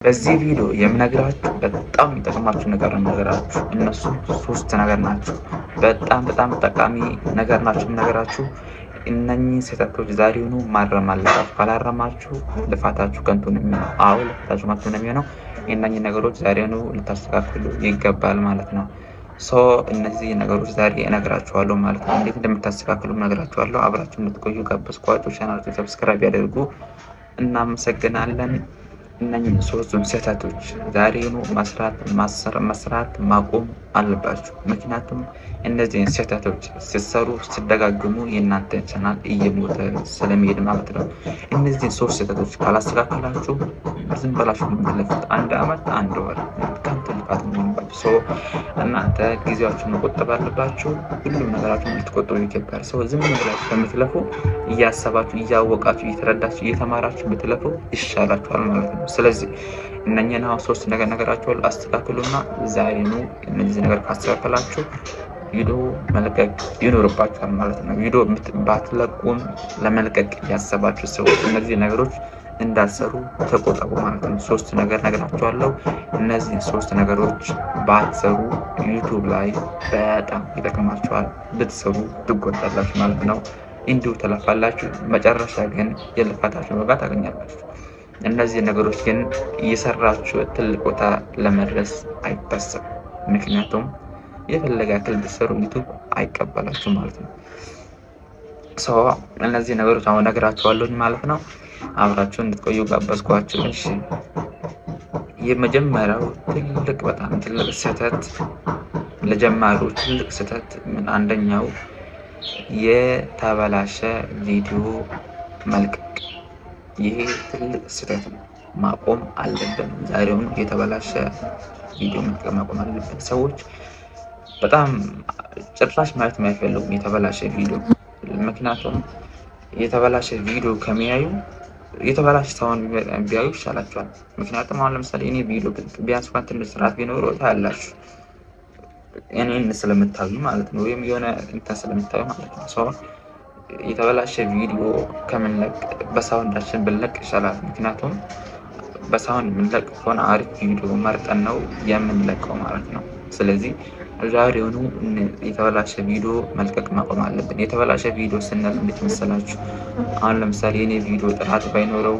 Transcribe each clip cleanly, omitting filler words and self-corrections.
በዚህ ቪዲዮ የምነግራችሁ በጣም የሚጠቅማችሁ ነገር ነው የምነግራችሁ። እነሱም ሶስት ነገር ናቸው። በጣም ጠቃሚ ነገር ናቸው የምነግራችሁ። እነኚህ ስህተቶች ዛሬውኑ ማረም አለባችሁ። ካላረማችሁ ልፋታችሁ ከንቱ ነው የሚሆነው። አዎ ልፋታችሁ ከንቱ ነው የሚሆነው። እነኚህ ነገሮች ዛሬውኑ ልታስተካክሉ ይገባል ማለት ነው። እነዚህ ነገሮች ዛሬ እነግራችኋለሁ ማለት ነው። እንዴት እንደምታስተካክሉ እነግራችኋለሁ። አብራችሁ እንድትቆዩ ጋበዝኳችሁ። ቻናሉን ሰብስክራይብ ያደርጉ። እናመሰግናለን። እነኚህ ሶስቱን ስህተቶች ዛሬውኑ መስራት ማቆም አለባችሁ። ምክንያቱም እነዚህን ስህተቶች ስትሰሩ ስትደጋግሙ የእናንተ ቻናል እየሞተ ስለሚሄድ ማለት ነው። እነዚህን ሶስት ስህተቶች ካላስተካከላችሁ ዝም ብላችሁ የምትለፉት አንድ አመት አንድ ወር ከንቱ ልፋት የሚሆንባችሁ። እናንተ ጊዜያችሁን መቆጠብ አለባችሁ። ሁሉም ነገራችሁን ልትቆጥቡ ይገባል። ዝም ብላችሁ ከምትለፉ እያሰባችሁ እያወቃችሁ እየተረዳችሁ እየተማራችሁ ብትለፉ ይሻላችኋል ማለት ነው። ስለዚህ እነኚህን ሶስት ነገራችኋል አስተካክሉና ዛሬኑ እነዚህ ነገር ካስተካከላችሁ ቪዲዮ መልቀቅ ይኖርባችኋል ማለት ነው። ቪዲዮ ባትለቁም ለመልቀቅ ያሰባችሁ ሰዎች እነዚህ ነገሮች እንዳትሰሩ ተቆጠቡ ማለት ነው። ሶስት ነገር ነግራችኋለሁ። እነዚህ ሶስት ነገሮች ባትሰሩ ዩቲዩብ ላይ በጣም ይጠቅማችኋል። ብትሰሩ ትጎዳላችሁ ማለት ነው። እንዲሁ ተለፋላችሁ፣ መጨረሻ ግን የልፋታችሁ ዋጋ ታገኛላችሁ። እነዚህ ነገሮች ግን እየሰራችሁ ትልቅ ቦታ ለመድረስ አይታሰብ። ምክንያቱም የፈለገ ያክል ብትሰሩ ዩቲዩብ አይቀበላችሁ ማለት ነው። እነዚህ ነገሮች አሁን ነግራችኋለሁ ማለት ነው። አብራችሁ እንድትቆዩ ጋበዝኳችሁ። እሺ፣ የመጀመሪያው በጣም ትልቅ ስህተት ለጀማሪዎች ትልቅ ስህተት አንደኛው የተበላሸ ቪዲዮ መልቀቅ። ይሄ ትልቅ ስህተት ነው። ማቆም አለብን። ዛሬውን የተበላሸ ቪዲዮ መልቀቅ ማቆም አለብን። ሰዎች በጣም ጭራሽ ማየት የማይፈልጉም የተበላሸ ቪዲዮ። ምክንያቱም የተበላሸ ቪዲዮ ከሚያዩ የተበላሸ ሰውን ቢያዩ ይሻላቸዋል። ምክንያቱም አሁን ለምሳሌ እኔ ቪዲዮ ቢያንስ እንኳን ትንሽ ስርዓት ቢኖረው ታያላችሁ፣ እኔን ስለምታዩ ማለት ነው፣ ወይም የሆነ እንትን ስለምታዩ ማለት ነው። የተበላሸ ቪዲዮ ከምንለቅ በሳውንዳችን ብንለቅ ይሻላል። ምክንያቱም በሳውንድ የምንለቅ ከሆነ አሪፍ ቪዲዮ መርጠን ነው የምንለቀው ማለት ነው። ስለዚህ ዛሬውኑ የተበላሸ ቪዲዮ መልቀቅ ማቆም አለብን። የተበላሸ ቪዲዮ ስንል እንዴት መሰላችሁ? አሁን ለምሳሌ የኔ ቪዲዮ ጥራት ባይኖረው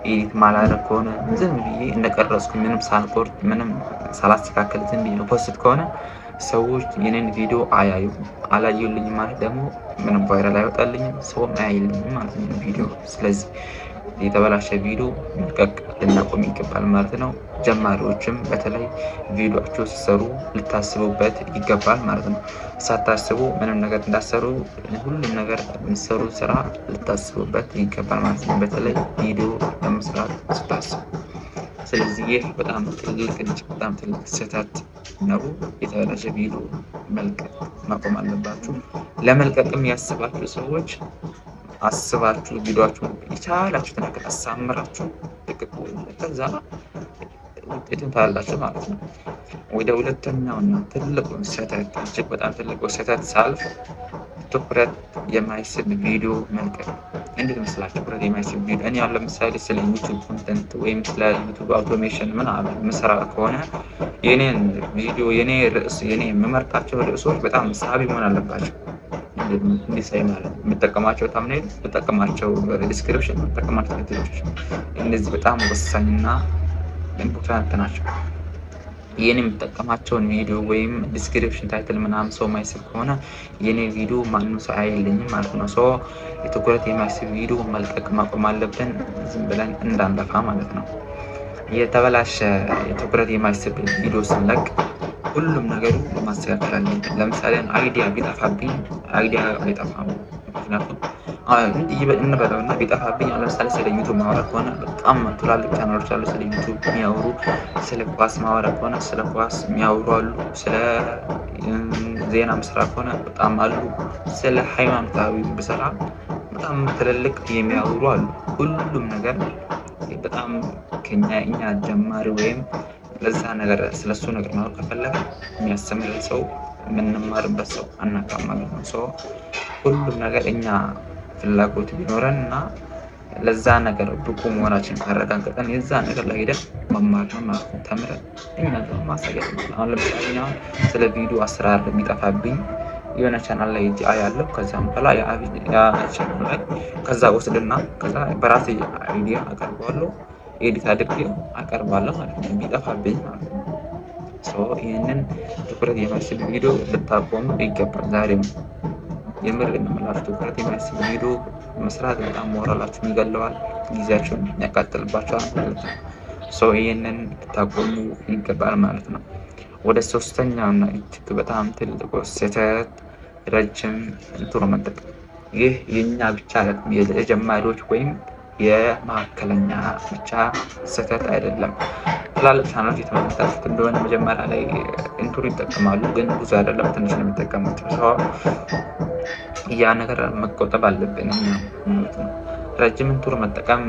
ኤዲት ማላረግ ከሆነ ዝም ብዬ እንደቀረጽኩ ምንም ሳልቆርጥ ምንም ሳላስተካከል ዝም ብዬ ፖስት ከሆነ ሰዎች የኔን ቪዲዮ አላዩልኝ ማለት ደግሞ ምንም ቫይራል አይወጣልኝም፣ ሰውም አያይልኝም ማለት ነው ቪዲዮ። ስለዚህ የተበላሸ ቪዲዮ መልቀቅ ልናቆም ይገባል ማለት ነው። ጀማሪዎችም በተለይ ቪዲዮአችሁ ሲሰሩ ልታስቡበት ይገባል ማለት ነው። ሳታስቡ ምንም ነገር እንዳሰሩ ሁሉም ነገር የሚሰሩ ስራ ልታስቡበት ይገባል ማለት ነው። በተለይ ቪዲዮ ለመስራት ስታስቡ። ስለዚህ ይህ በጣም ትልቅ ስህተት ነው። የተበላሸ ቪዲዮ መልቀቅ ማቆም አለባችሁ። ለመልቀቅም ያስባችሁ ሰዎች አስባችሁ ቪዲዮአችሁ የቻላችሁትን ነገር አሳምራችሁ ከዛ ውጤቱን ታያላችሁ ማለት ነው። ወደ ሁለተኛውና ትልቁ ስህተት እጅግ በጣም ትልቁ ስህተት ሳልፍ ትኩረት የማይስብ ቪዲዮ መልቀቅ። እንዴት መስላችሁ? ትኩረት የማይስብ ቪዲዮ እኔ ያለው ለምሳሌ ስለ ዩቲዩብ ኮንተንት ወይም ስለ ዩቲዩብ አውቶሜሽን ምናምን ምሰራ ከሆነ የኔን ቪዲዮ የኔ የምመርጣቸው ርዕሶች በጣም ሳቢ መሆን አለባቸው። እንዲሳይ ማለት የምጠቀማቸው ታምኔል፣ የምጠቀማቸው ዲስክሪፕሽን፣ የምጠቀማቸው ታይትሎች እነዚህ በጣም ወሳኝና ኢምፖርታንት ናቸው። የኔ የምጠቀማቸውን ቪዲዮ ወይም ዲስክሪፕሽን ታይትል ምናምን ሰው ማይስብ ከሆነ የኔ ቪዲዮ ማንም ሰው አይልኝም ማለት ነው። የትኩረት የማይስብ ቪዲዮ መልቀቅ ማቆም አለብን፣ ዝም ብለን እንዳንለፋ ማለት ነው። የተበላሸ የትኩረት የማይስብ ቪዲዮ ስንለቅ ሁሉም ነገሩ ማስተካከል አለብን። ለምሳሌ አይዲያ ቢጠፋብኝ አይዲያ አይጠፋም። ምክንያቱም እንበለውና ቢጠፋብኝ ለምሳሌ ስለ ዩቲዩብ ማውራት ከሆነ በጣም ትላልቅ ቻናሎች አሉ ስለ ዩቲዩብ የሚያወሩ። ስለ ኳስ ማውራት ከሆነ ስለ ኳስ የሚያወሩ አሉ። ስለ ዜና መስራት ከሆነ በጣም አሉ። ስለ ሃይማኖታዊ ብሰራ በጣም ትልልቅ የሚያወሩ አሉ። ሁሉም ነገር በጣም እኛ ጀማሪ ወይም ለዛ ነገር ስለሱ ነገር ማወቅ ከፈለገ የሚያስተምር ሰው የምንማርበት ሰው አናውቅም ማለት ነው። ሁሉም ነገር እኛ ፍላጎት ቢኖረን እና ለዛ ነገር ብቁ መሆናችን ካረጋገጠን የዛ ነገር ላይ ሄደን መማር ነው ማለት ነው። ተምረን እኛ ደግሞ ማሳየት ነው። አሁን ለምሳሌ አሁን ስለ ቪዲዮ አሰራር የሚጠፋብኝ የሆነ ቻናል ላይ እጅ አያለሁ። ከዛም በኋላ ያ ቻናል ላይ ከዛ ወስድና ከዛ በራሴ አይዲያ አቀርበዋለሁ፣ ኤዲት አድርጌ አቀርባለሁ ማለት ነው፣ ቢጠፋብኝ ማለት ነው። ይህንን ትኩረት የሚያስብ ቪዲዮ ልታቆሙ ይገባል። ዛሬም የምር እንምላችሁ ትኩረት የሚያስብ ቪዲዮ መስራት በጣም ሞራላችሁን ይገለዋል፣ ጊዜያችሁን ያቃጥልባቸዋል ማለት ነው። ይህንን ልታቆሙ ይገባል ማለት ነው። ወደ ሶስተኛው እና እጅግ በጣም ትልቁ ስህተት ረጅም ኢንትሮ መጠቀም። ይህ የኛ ብቻ የጀማሪዎች ወይም የመካከለኛ ብቻ ስህተት አይደለም። ትላልቅ ቻናሎች የተመለከታችሁት እንደሆነ መጀመሪያ ላይ ኢንትሮ ይጠቀማሉ፣ ግን ብዙ አይደለም፣ ትንሽ ነው የሚጠቀሙት። ያ ነገር መቆጠብ አለብን ማለት ነው። ረጅም ኢንትሮ መጠቀም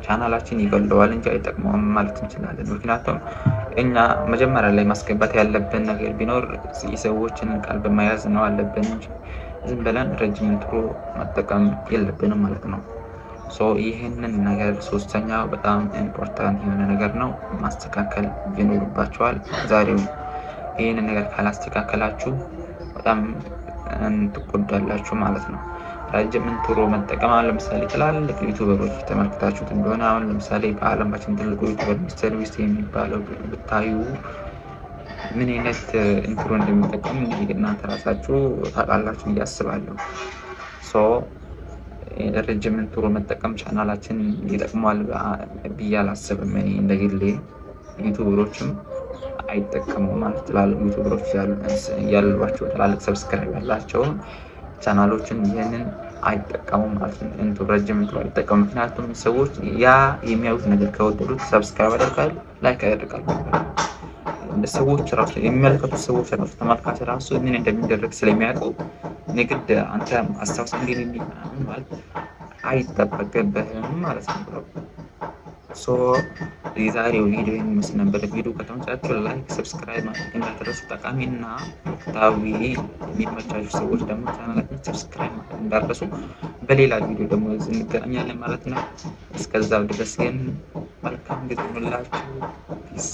ቻናላችን ይገለዋል እንጂ አይጠቅመውም ማለት እንችላለን። ምክንያቱም እኛ መጀመሪያ ላይ ማስገባት ያለብን ነገር ቢኖር የሰዎችን ቀልብ መያዝ ነው አለብን እንጂ ዝም ብለን ረጅም ኢንትሮ መጠቀም የለብንም ማለት ነው። ይህንን ነገር ሶስተኛው በጣም ኢምፖርታንት የሆነ ነገር ነው፣ ማስተካከል ይኖርባቸዋል። ዛሬው ይህንን ነገር ካላስተካከላችሁ በጣም ትጎዳላችሁ ማለት ነው። ረጅም ኢንትሮ መጠቀም አሁን ለምሳሌ ትላልቅ ዩቱበሮች ተመልክታችሁት እንደሆነ አሁን ለምሳሌ በዓለማችን ትልቁ ዩቱበር ሚስተር ቢስት የሚባለው ብታዩ ምን አይነት ኢንትሮ እንደሚጠቀም እንግዲህ እናንተ ራሳችሁ ታውቃላችሁ ብዬ አስባለሁ። ረጅም ኢንትሮ መጠቀም ቻናላችን ይጠቅሟል ብዬ አላስብም። እኔ እንደግሌ ዩቱበሮችም አይጠቀሙም ማለት ትላልቅ ዩቱበሮች ያሏቸው ትላልቅ ሰብስክራይብ ያላቸውን ቻናሎችን ይህንን አይጠቀሙም ማለት ነው። ረጅም ኢንትሮ አይጠቀሙ። ምክንያቱም ሰዎች ያ የሚያዩት ነገር ከወደዱት ሰብስክራይብ ያደርጋሉ፣ ላይክ ያደርጋሉ። ሰዎች ራሱ የሚመለከቱት ሰዎች ራሱ ተመልካች ራሱ ምን እንደሚደረግ ስለሚያውቁ ንግድ አንተ አስታውስ እንዲህ ማለት አይጠበቅብህም ማለት ነው። የዛሬው ቪዲዮ የሚመስል ነበር። ቪዲዮ ከተመቻችሁ ላይክ፣ ሰብስክራይብ ማድረግ እንዳትረሱ። ጠቃሚና ወቅታዊ የሚመቻችሁ ሰዎች ደግሞ ቻናላችን ሰብስክራይብ ማድረግ እንዳትረሱ። በሌላ ቪዲዮ ደግሞ እንገናኛለን ማለት ነው። እስከዛው ድረስ ግን መልካም ጊዜ ሁላችሁ። ፒስ